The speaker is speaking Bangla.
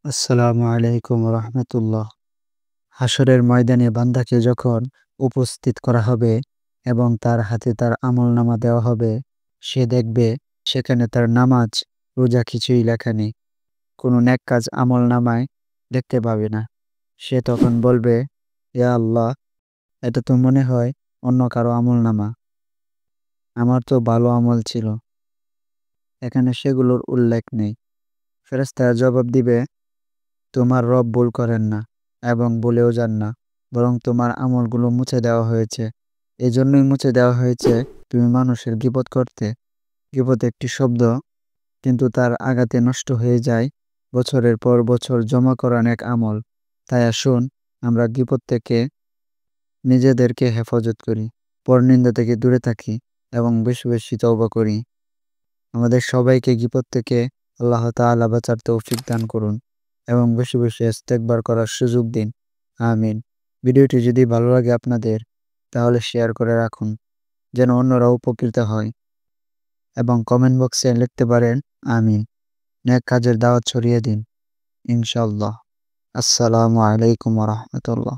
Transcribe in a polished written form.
আসসালামু আলাইকুম রহমতুল্লাহ। হাসরের ময়দানে বান্দাকে যখন উপস্থিত করা হবে এবং তার হাতে তার আমলনামা দেওয়া হবে, সে দেখবে সেখানে তার নামাজ রোজা কিছুই লেখা নেই, কোনো নেক কাজ আমলনামায় দেখতে পাবে না। সে তখন বলবে, ইয়া আল্লাহ, এটা তো মনে হয় অন্য কারো আমলনামা, আমার তো ভালো আমল ছিল, এখানে সেগুলোর উল্লেখ নেই। ফেরেশতারা জবাব দিবে, তোমার রব ভুল করেন না এবং ভুলেও যান না, বরং তোমার আমলগুলো মুছে দেওয়া হয়েছে। এজন্যই মুছে দেওয়া হয়েছে, তুমি মানুষের গীবত করতে। গীবত একটি শব্দ, কিন্তু তার আঘাতে নষ্ট হয়ে যায় বছরের পর বছর জমা করা নেক আমল। তাই আসুন, আমরা গীবত থেকে নিজেদেরকে হেফাজত করি, পরনিন্দা থেকে দূরে থাকি এবং বেশি বেশি তওবা করি। আমাদের সবাইকে গীবত থেকে আল্লাহ তাআলা বাঁচার তৌফিক দান করুন এবং বেশি বেশি ইস্তেগফার করার সুযোগ দিন। আমিন। ভিডিওটি যদি ভালো লাগে আপনাদের, তাহলে শেয়ার করে রাখুন, যেন অন্যরা উপকৃত হয়, এবং কমেন্ট বক্সে লিখতে পারেন আমিন। নেক কাজের দাওয়াত ছড়িয়ে দিন ইনশাআল্লাহ। আসসালামু আলাইকুম ওয়া রাহমাতুল্লাহ।